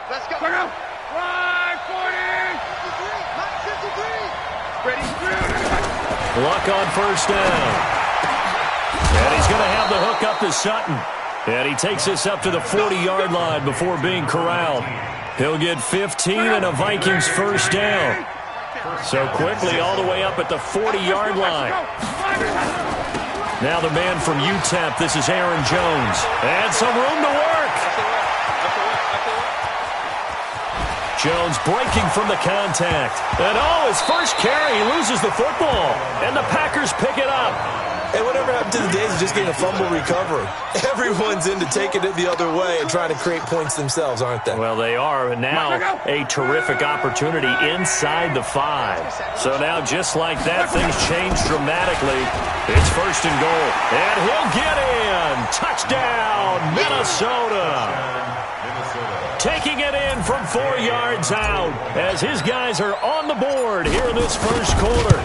Let's go. Right, 40. Ready. Luck on first down. And he's going to have the hook up to Sutton. And he takes this up to the 40-yard line before being corralled. He'll get 15 and a Vikings first down. So quickly all the way up at the 40-yard line. Now the man from UTEP, this is Aaron Jones. And some room to work. Jones breaking from the contact. And his first carry, he loses the football. And the Packers pick it up. Hey, whatever happened to the days of just getting a fumble recovery? Everyone's into taking it the other way and trying to create points themselves, aren't they? Well, they are. And now a terrific opportunity inside the 5. So now just like that, things change dramatically. It's first and goal. And he'll get in. Touchdown, Minnesota. Taking it in from 4 yards out as his guys are on the board here in this first quarter.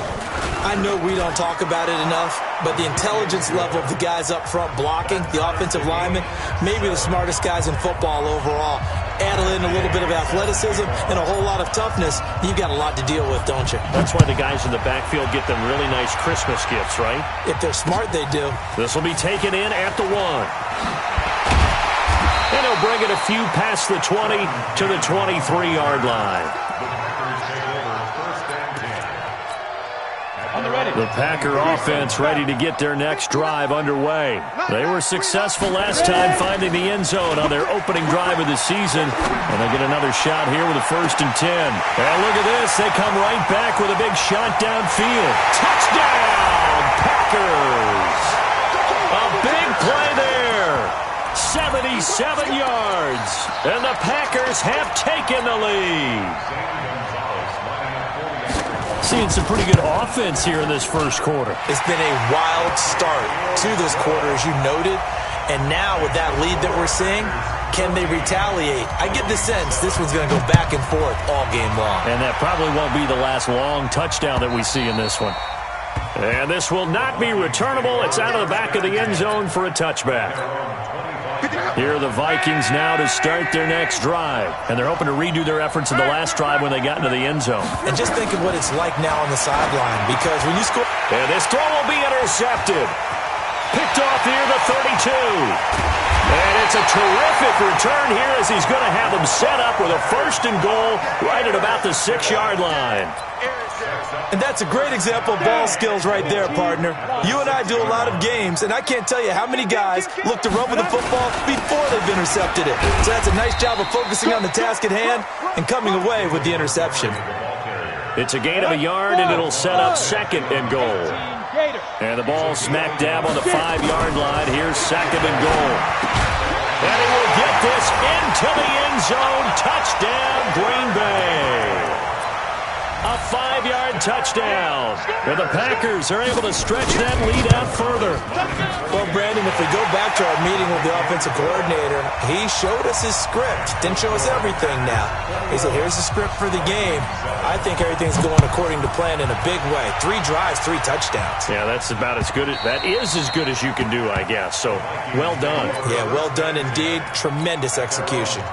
I know we don't talk about it enough, but the intelligence level of the guys up front blocking, the offensive linemen, maybe the smartest guys in football overall. Add in a little bit of athleticism and a whole lot of toughness, you've got a lot to deal with, don't you? That's why the guys in the backfield get them really nice Christmas gifts, right? If they're smart, they do. This will be taken in at the 1. And he'll bring it a few past the 20 to the 23-yard line. The Packer offense ready to get their next drive underway. They were successful last time finding the end zone on their opening drive of the season. And they get another shot here with a 1st and 10. And look at this. They come right back with a big shot downfield. Touchdown, Packers. A big play there. 77 yards. And the Packers have taken the lead. Seeing some pretty good offense here in this first quarter. It's been a wild start to this quarter, as you noted. And now with that lead that we're seeing, can they retaliate? I get the sense this one's going to go back and forth all game long. And that probably won't be the last long touchdown that we see in this one. And this will not be returnable. It's out of the back of the end zone for a touchback. Here are the Vikings now to start their next drive. And they're hoping to redo their efforts in the last drive when they got into the end zone. And just think of what it's like now on the sideline, because when you score... And this throw will be intercepted. Picked off near the 32. And it's a terrific return here as he's going to have them set up with a 1st and goal right at about the 6-yard line. And that's a great example of ball skills right there, partner. You and I do a lot of games, and I can't tell you how many guys look to run with the football before they've intercepted it. So that's a nice job of focusing on the task at hand and coming away with the interception. It's a gain of a yard, and it'll set up 2nd and goal. And the ball smack dab on the 5-yard line. Here's 2nd and goal. And he will get this into the end zone. Touchdown, Green Bay. A 5-yard touchdown. And the Packers are able to stretch that lead out further. Well, Brandon, if we go back to our meeting with the offensive coordinator, he showed us his script. Didn't show us everything now. He said, here's the script for the game. I think everything's going according to plan in a big way. 3 drives, 3 touchdowns. Yeah, that's about as good as, that is as good as you can do, I guess. So, well done. Yeah, well done indeed. Tremendous execution.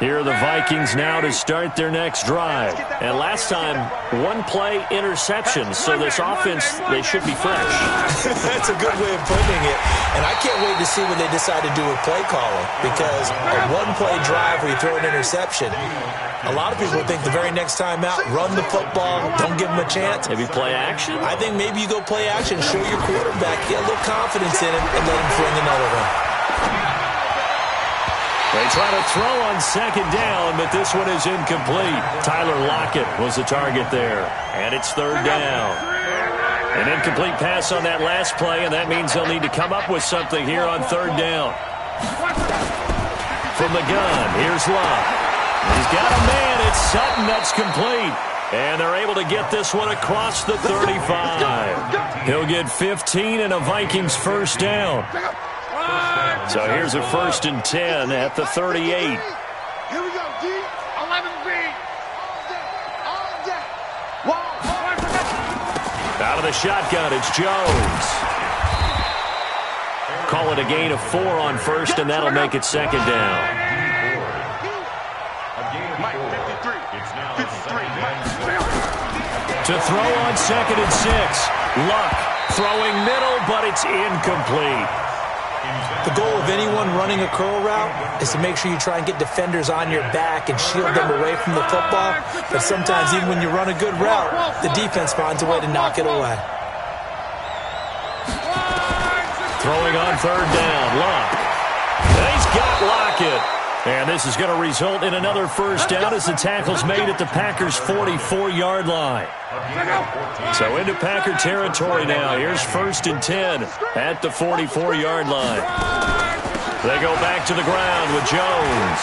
Here are the Vikings now to start their next drive. And last time, 1-play interception. So this offense, they should be fresh. That's a good way of putting it. And I can't wait to see what they decide to do with play calling. Because a 1-play drive where you throw an interception, a lot of people think the very next time out, run the football, don't give them a chance. Maybe play action? I think maybe you go play action, show your quarterback, get a little confidence in him, and let him fling another one. They try to throw on 2nd down, but this one is incomplete. Tyler Lockett was the target there, and it's 3rd down. An incomplete pass on that last play, and that means they'll need to come up with something here on 3rd down. From the gun, here's Love. He's got a man. It's Sutton that's complete. And they're able to get this one across the 35. He'll get 15 and a Vikings first down. So here's a 1st and 10 at the 38. Here we go, D. 11 feet. All day. Out of the shotgun, it's Jones. Call it a gain of 4 on first, and that'll make it second down. To throw on 2nd and 6. Luck throwing middle, but it's incomplete. The goal of anyone running a curl route is to make sure you try and get defenders on your back and shield them away from the football. But sometimes even when you run a good route, the defense finds a way to knock it away. Throwing on 3rd down, Luck. And he's got Lockett. And this is going to result in another first down as the tackle's made at the Packers' 44-yard line. So into Packer territory now. Here's 1st and 10 at the 44-yard line. They go back to the ground with Jones.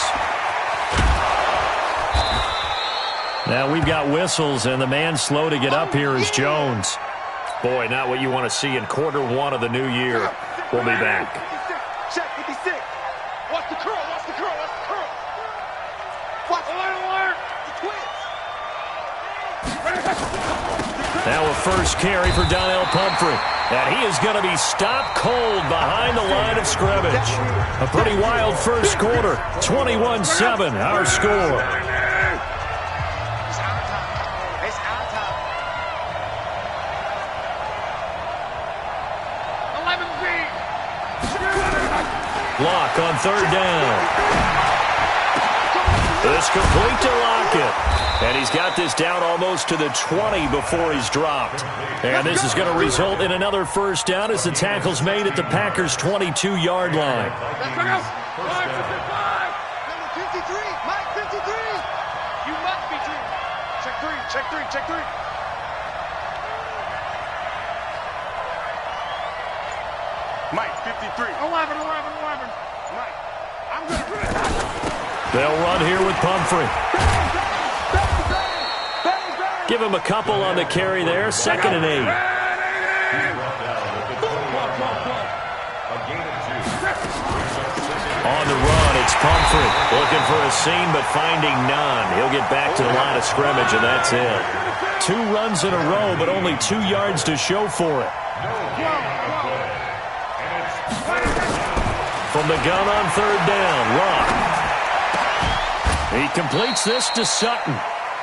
Now we've got whistles, and the man slow to get up here is Jones. Boy, not what you want to see in quarter 1 of the new year. We'll be back. Check 56. Watch the curl. Watch the curl. Watch the curl. Watch alert. The twins. Now a first carry for Donnell Pumphrey. And he is going to be stopped cold behind the line of scrimmage. A pretty wild first quarter. 21-7, our score. Block on 3rd down. It's complete to Lockett. And he's got this down almost to the 20 before he's dropped. And this is going to result in another first down as the tackle's made at the Packers' 22-yard line. Number 53. Mike 53. You must be 3. Check 3. Check 3. Check 3. Mike 53. 11. Mike, I'm going to... They'll run here with Pumphrey. Give him a couple on the carry there. 2nd and 8. On the run, it's Pumphrey. Looking for a seam, but finding none. He'll get back to the line of scrimmage, and that's it. 2 runs in a row, but only 2 yards to show for it. From the gun on 3rd down, Luck. He completes this to Sutton.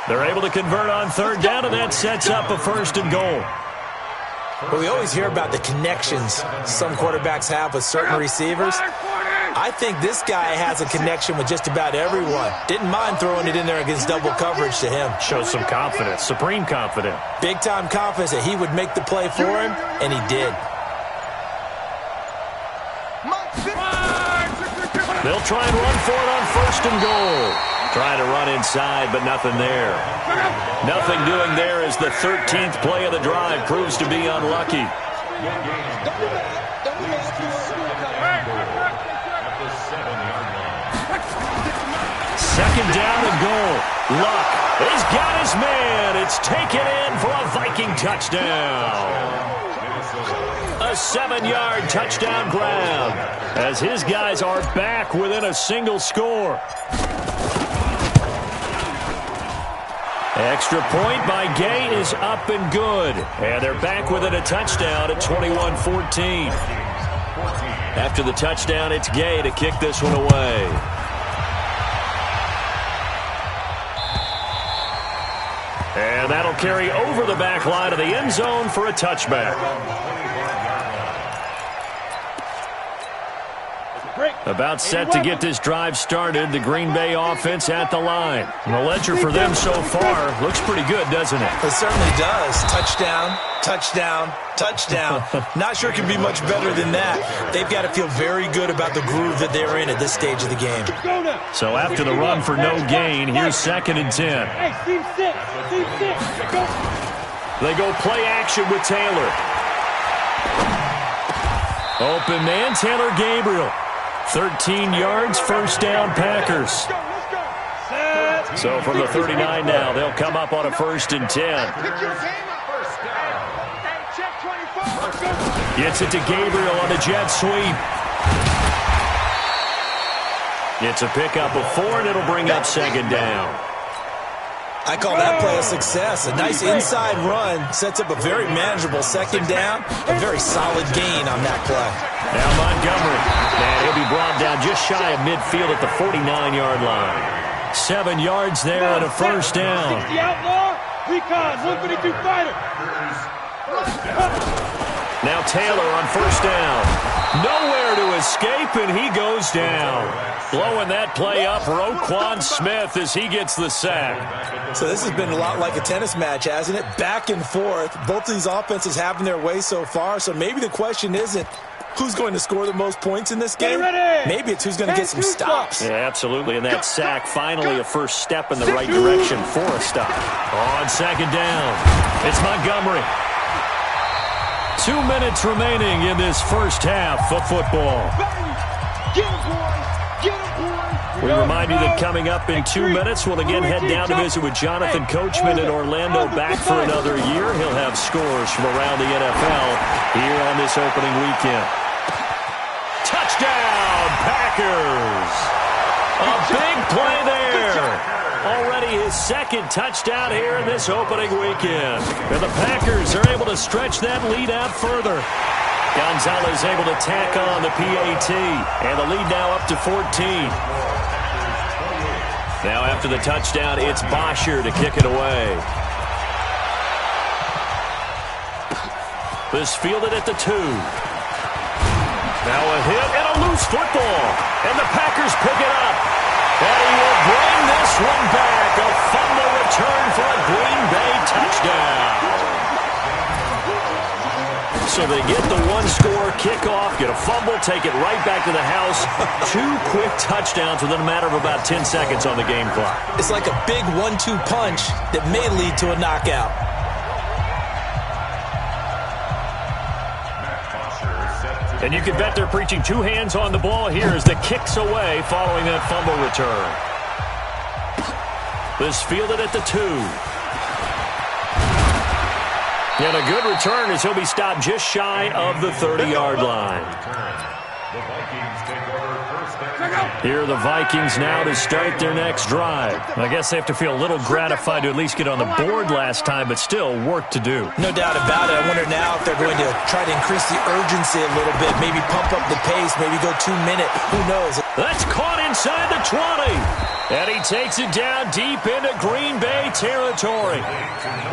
They're able to convert on 3rd down, and that sets up a 1st and goal. But we always hear about the connections some quarterbacks have with certain receivers. I think this guy has a connection with just about everyone. Didn't mind throwing it in there against double coverage to him. Shows some confidence, supreme confidence. Big-time confidence that he would make the play for him, and he did. They'll try and run for it on 1st and goal. Trying to run inside, but nothing there. Nothing doing there as the 13th play of the drive proves to be unlucky. 2nd down and goal. Luck. He's got his man. It's taken in for a Viking touchdown. A 7-yard touchdown grab as his guys are back within a single score. Extra point by Gay is up and good. And they're back within a touchdown at 21-14. After the touchdown, it's Gay to kick this one away. And that'll carry over the back line of the end zone for a touchback. About set to get this drive started, the Green Bay offense at the line. And the ledger for them so far looks pretty good, doesn't it? It certainly does. Touchdown, touchdown, touchdown. Not sure it can be much better than that. They've got to feel very good about the groove that they're in at this stage of the game. So after the run for no gain, here's 2nd and 10. Hey, team 6. They go play action with Taylor. Open man, Taylor Gabriel. 13 yards, 1st down, Packers. So from the 39 now, they'll come up on a 1st and 10. Gets it to Gabriel on a jet sweep. It's a pickup of 4, and it'll bring up 2nd down. I call that play a success. A nice inside run sets up a very manageable second down. A very solid gain on that play. Now Montgomery. And he'll be brought down just shy of midfield at the 49-yard line. 7 yards there and a first down. 60 outlaw, recon, 152 fighter. Now Taylor on first down. Nowhere to escape, and he goes down. Blowing that play up, Roquan Smith as he gets the sack. So this has been a lot like a tennis match, hasn't it? Back and forth. Both of these offenses having their way so far, so maybe the question isn't who's going to score the most points in this game. Maybe it's who's going to get some stops. Yeah, absolutely, and that sack finally a first step in the right direction for a stop. On second down, it's Montgomery. 2 minutes remaining in this first half of football. We remind you that coming up in 2 minutes, we'll again head down to visit with Jonathan Coachman in Orlando, back for another year. He'll have scores from around the NFL here on this opening weekend. Touchdown, Packers! A big play there. Already his second touchdown here in this opening weekend. And the Packers are able to stretch that lead out further. Gonzalez able to tack on the PAT. And the lead now up to 14. Now after the touchdown, it's Bosher to kick it away. This fielded at the 2. Now a hit and a loose football. And the Packers pick it up. And he will bring this one back. A fumble return for a Green Bay touchdown. So they get the one-score kickoff, get a fumble, take it right back to the house. 2 quick touchdowns within a matter of about 10 seconds on the game clock. It's like a big 1-2 punch that may lead to a knockout. And you can bet they're preaching 2 hands on the ball here as the kick's away following that fumble return. This fielded at the 2. And a good return as he'll be stopped just shy of the 30-yard line. Here are the Vikings now to start their next drive. I guess they have to feel a little gratified to at least get on the board last time, but still work to do. No doubt about it. I wonder now if they're going to try to increase the urgency a little bit, maybe pump up the pace, maybe go 2 minute. Who knows? That's caught inside the 20. And he takes it down deep into Green Bay territory.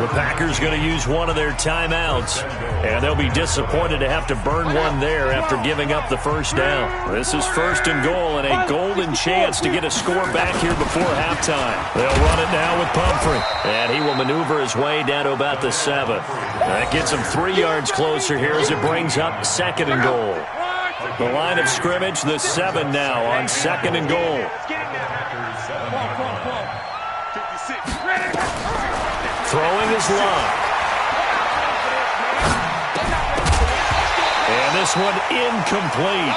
The Packers going to use one of their timeouts. And they'll be disappointed to have to burn one there after giving up the first down. This is first and goal and a golden chance to get a score back here before halftime. They'll run it now with Pumphrey. And he will maneuver his way down to about the 7. That gets him 3 yards closer here as it brings up second and goal. The line of scrimmage, the 7 now on second and goal. Throwing his line. And this one incomplete.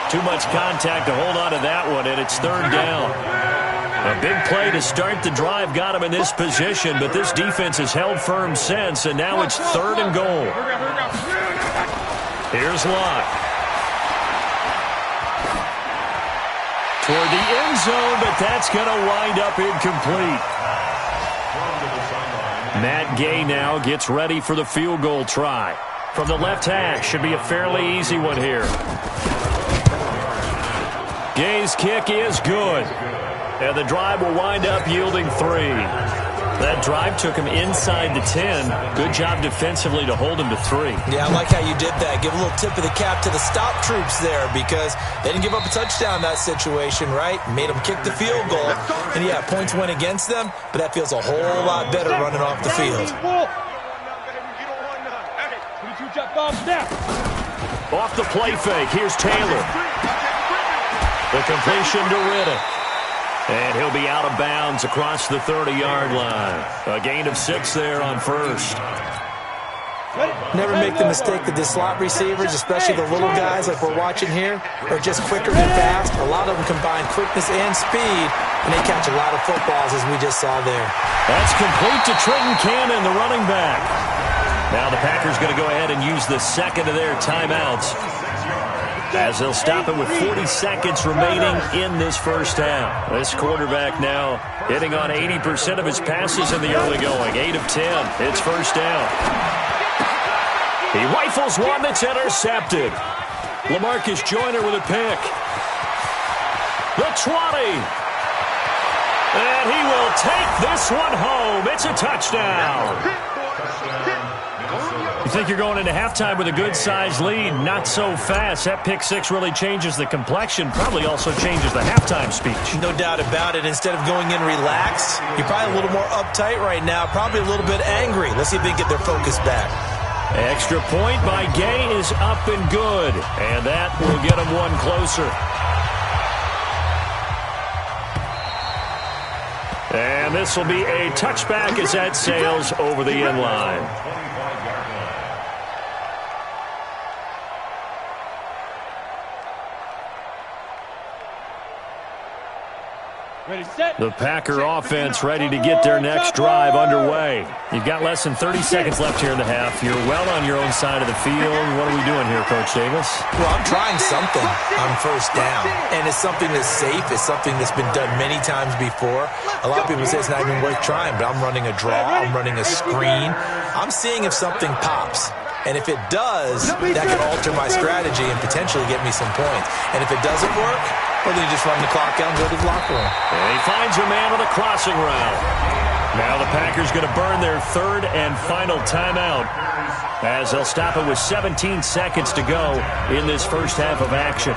Too much contact to hold on to that one, and it's third down. A big play to start the drive got him in this position, but this defense has held firm since, and now it's third and goal. Here's Locke. Toward the end zone, but that's going to wind up incomplete. Matt Gay now gets ready for the field goal try. From the left hash, should be a fairly easy one here. Gay's kick is good. And the drive will wind up yielding 3. That drive took him inside the 10. Good job defensively to hold him to 3. Yeah, I like how you did that. Give a little tip of the cap to the stop troops there because they didn't give up a touchdown in that situation, right? Made them kick the field goal. And, yeah, points went against them, but that feels a whole lot better running off the field. Off the play fake, here's Taylor. The completion to Riddick. And he'll be out of bounds across the 30-yard line. A gain of 6 there on first. Never make the mistake that the slot receivers, especially the little guys like we're watching here, are just quicker than fast. A lot of them combine quickness and speed, and they catch a lot of footballs, as we just saw there. That's complete to Trenton Cannon, the running back. Now the Packers going to go ahead and use the second of their timeouts. as they'll stop it with 40 seconds remaining in this first half. This quarterback now hitting on 80% of his passes in the early going. 8 of 10. It's first down. He rifles one that's intercepted. LaMarcus Joyner with a pick. The 20. And he will take this one home. It's a touchdown. You think you're going into halftime with a good-sized lead? Not so fast. That pick six really changes the complexion, probably also changes the halftime speech. No doubt about it. Instead of going in relaxed, you're probably a little more uptight right now, probably a little bit angry. Let's see if they can get their focus back. Extra point by Gay is up and good, and that will get them one closer. And this will be a touchback as that sails over the end line. The Packer offense ready to get their next drive underway. You've got less than 30 seconds left here in the half. You're well on your own side of the field. What are we doing here, Coach Davis? Well, I'm trying something on first down, and it's something that's safe. It's something that's been done many times before. A lot of people say it's not even worth trying, but I'm running a draw. I'm running a screen. I'm seeing if something pops. And if it does, that could alter my strategy and potentially get me some points. And if it doesn't work, well, then you just run the clock out and go to the locker room. And he finds a man on the crossing route. Now the Packers going to burn their third and final timeout as they'll stop it with 17 seconds to go in this first half of action.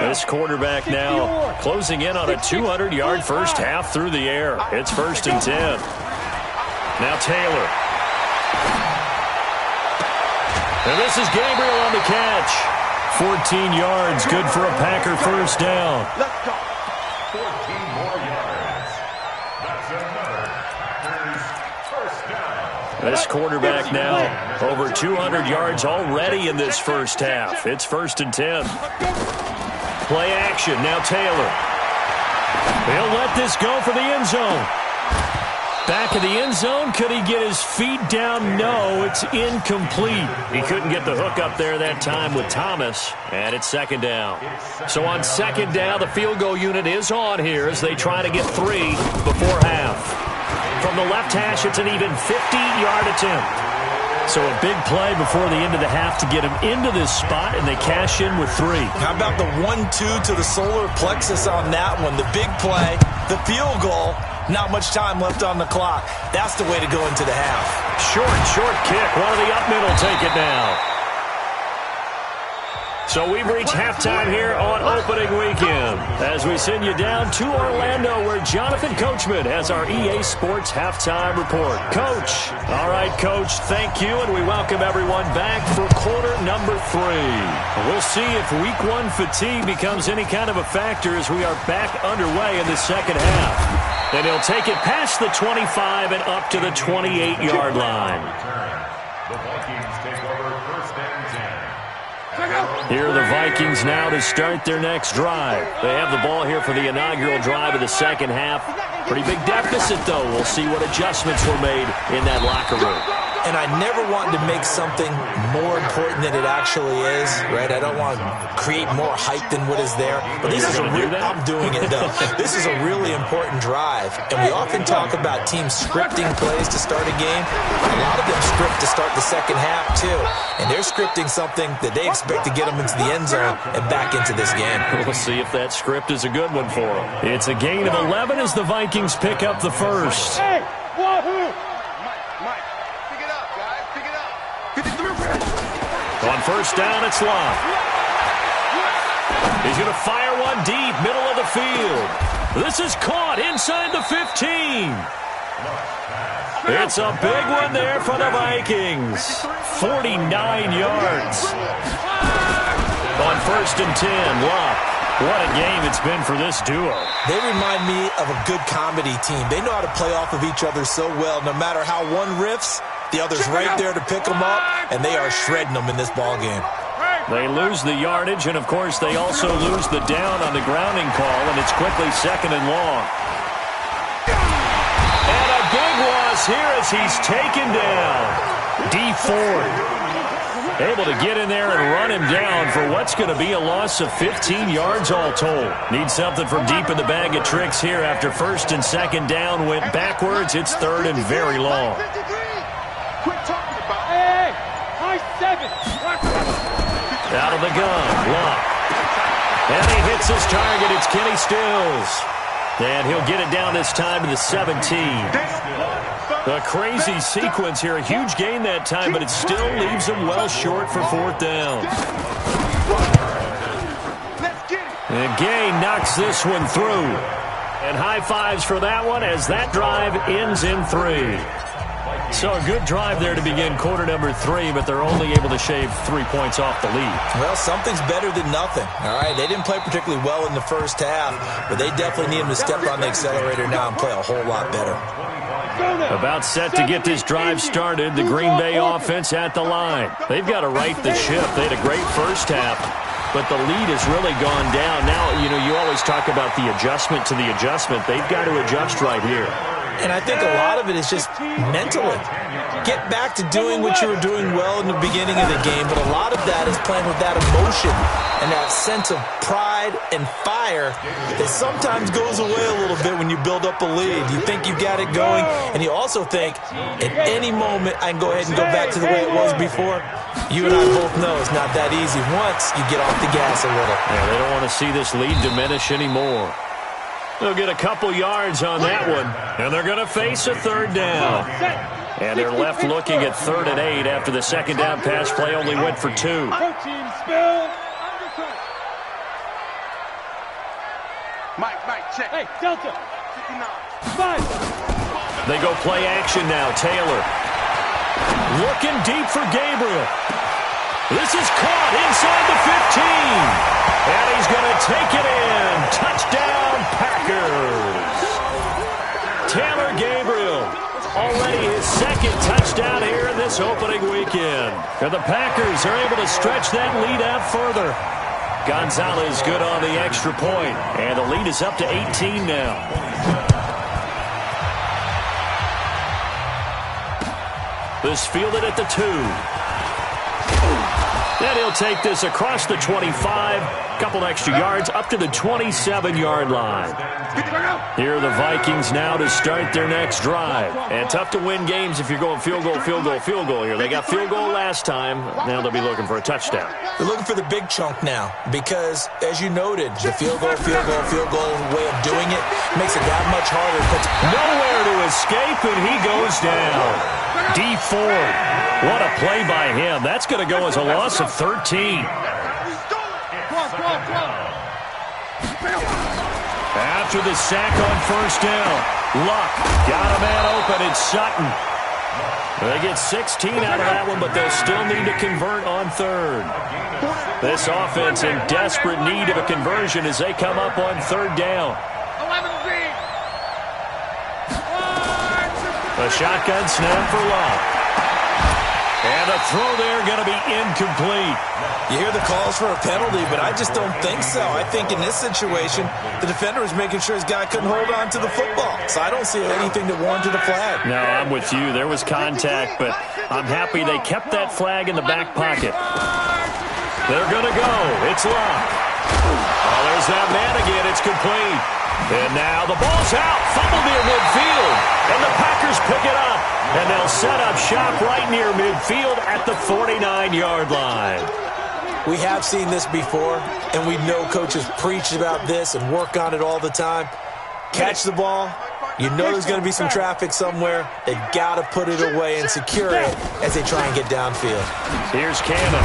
This quarterback now closing in on a 200-yard first half through the air. It's 1st and 10. Now Taylor. And this is Gabriel on the catch. 14 yards, good for a Packer first down. Let's go. 14 more yards. That's another Packers first down. This quarterback now over 200 yards already in this first half. It's 1st and 10. Play action. Now Taylor. He'll let this go for the end zone. Back of the end zone. Could he get his feet down? No, it's incomplete. He couldn't get the hook up there that time with Thomas, and it's 2nd down. So on 2nd down, the field goal unit is on here as they try to get 3 before half. From the left hash, it's an even 50-yard attempt. So a big play before the end of the half to get him into this spot, and they cash in with 3. How about the 1-2 to the solar plexus on that one? The big play, the field goal, not much time left on the clock. That's the way to go into the half. Short kick. One of the up middle take it now. So we've reached halftime here on opening weekend as we send you down to Orlando where Jonathan Coachman has our EA Sports halftime report. Coach. All right, Coach, thank you, and we welcome everyone back for quarter number 3. We'll see if week 1 fatigue becomes any kind of a factor as we are back underway in the second half. And he'll take it past the 25 and up to the 28-yard line. The Vikings take over 1st and 10. Here are the Vikings now to start their next drive. They have the ball here for the inaugural drive of the second half. Pretty big deficit, though. We'll see what adjustments were made in that locker room. And I never want to make something more important than it actually is, right? I don't want to create more hype than what is there. But this is a real, I'm doing it, though. This is a really important drive. And we often talk about teams scripting plays to start a game. A lot of them script to start the second half, too. And they're scripting something that they expect to get them into the end zone and back into this game. We'll see if that script is a good one for them. It's a gain of 11 as the Vikings pick up the first. Hey, Mike, pick it up, guys, pick it up. On first down, it's Love. He's going to fire one deep, middle of the field. This is caught inside the 15. It's a big one there for the Vikings. 49 yards. On 1st and 10, Love. What a game it's been for this duo. They remind me of a good comedy team. They know how to play off of each other so well. No matter how one riffs, the other's right there to pick them up, and they are shredding them in this ballgame. They lose the yardage, and, of course, they also lose the down on the grounding call, and it's quickly 2nd and long. And a big this here as he's taken down. D Ford able to get in there and run him down for what's going to be a loss of 15 yards all told. Need something from deep in the bag of tricks here after first and second down went backwards. It's third and very long. Out of the gun, Luck. And he hits his target. It's Kenny Stills. And he'll get it down this time to the 17. A crazy sequence here. A huge gain that time, but it still leaves him well short for fourth down. And Gay knocks this one through. And high fives for that one as that drive ends in 3. So a good drive there to begin quarter number 3, but they're only able to shave 3 points off the lead. Well, something's better than nothing. All right, they didn't play particularly well in the first half, but they definitely need him to step on the accelerator now and play a whole lot better. About set to get this drive started, the Green Bay offense at the line. They've got to right the ship. They had a great first half, but the lead has really gone down. Now, you always talk about the adjustment to the adjustment. They've got to adjust right here. And I think a lot of it is just mentally. Get back to doing what you were doing well in the beginning of the game, but a lot of that is playing with that emotion and that sense of pride and fire that sometimes goes away a little bit when you build up a lead. You think you've got it going, and you also think at any moment I can go ahead and go back to the way it was before. You and I both know it's not that easy once you get off the gas a little. Yeah, they don't want to see this lead diminish anymore. They'll get a couple yards on that one, and they're going to face a third down. And they're left looking at 3rd and 8 after the second down pass play only went for 2. Mike, check. Hey, Delta. 5. They go play action now. Taylor looking deep for Gabriel. This is caught inside the 15. And he's going to take it in. Touchdown, Packers. Taylor Gabriel, already his second touchdown here in this opening weekend. And the Packers are able to stretch that lead out further. Gonzalez good on the extra point. And the lead is up to 18 now. This fielded at the 2. Then he'll take this across the 25, couple extra yards, up to the 27-yard line. Here are the Vikings now to start their next drive. And tough to win games if you're going field goal here. They got field goal last time. Now they'll be looking for a touchdown. They're looking for the big chunk now because, as you noted, the field goal way of doing it makes it that much harder. But nowhere to escape, and he goes down. D Ford, what a play by him. That's going to go as a loss of 13. After the sack on first down, Luck got a man open. It's Sutton. They get 16 out of that one, but they'll still need to convert on third. This offense in desperate need of a conversion as they come up on third down. A shotgun snap for Luck. And a throw there going to be incomplete. You hear the calls for a penalty, but I just don't think so. I think in this situation, the defender was making sure his guy couldn't hold on to the football. So I don't see anything that warranted a flag. No, I'm with you. There was contact, but I'm happy they kept that flag in the back pocket. They're going to go. It's Luck. Oh, there's that man again. It's complete. And now the ball's out. Fumble near midfield. And the Packers pick it up. And they'll set up shop right near midfield at the 49-yard line. We have seen this before, and we know coaches preach about this and work on it all the time. Catch the ball. You know there's going to be some traffic somewhere. They've got to put it away and secure it as they try and get downfield. Here's Cannon.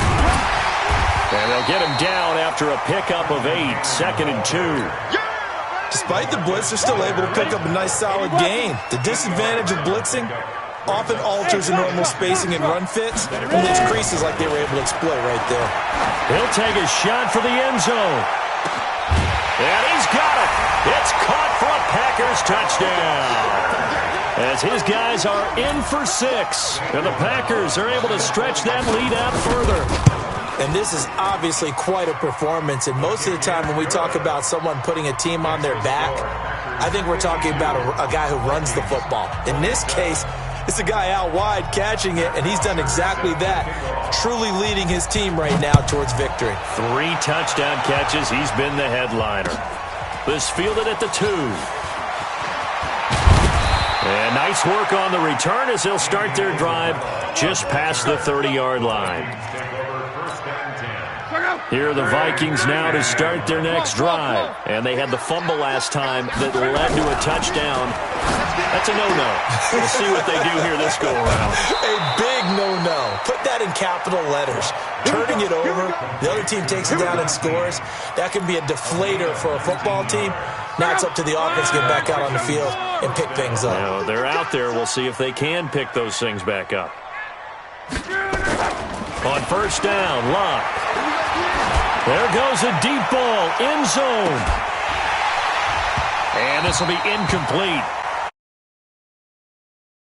And they'll get him down after a pickup of 8, 2nd and 2. Despite the blitz, they're still able to pick up a nice solid gain. The disadvantage of blitzing often alters the normal spacing and run fits and leaves creases like they were able to exploit right there. He'll take a shot for the end zone. And he's got it. It's caught for a Packers touchdown. As his guys are in for 6. And the Packers are able to stretch that lead out further. And this is obviously quite a performance. And most of the time when we talk about someone putting a team on their back, I think we're talking about a guy who runs the football. In this case, It's a guy out wide catching it, and he's done exactly that, truly leading his team right now towards victory. 3 touchdown catches. He's been the headliner. This fielded at the 2. And nice work on the return as they'll start their drive just past the 30-yard line. Here are the Vikings now to start their next drive. And they had the fumble last time that led to a touchdown. That's a no-no. We'll see what they do here this go-around. A big no-no. Put that in capital letters. Turning it over, the other team takes it down and scores. That can be a deflator for a football team. Now it's up to the offense to get back out on the field and pick things up. Now, they're out there. We'll see if they can pick those things back up. On first down, Luck. There goes a deep ball, end zone. And this will be incomplete.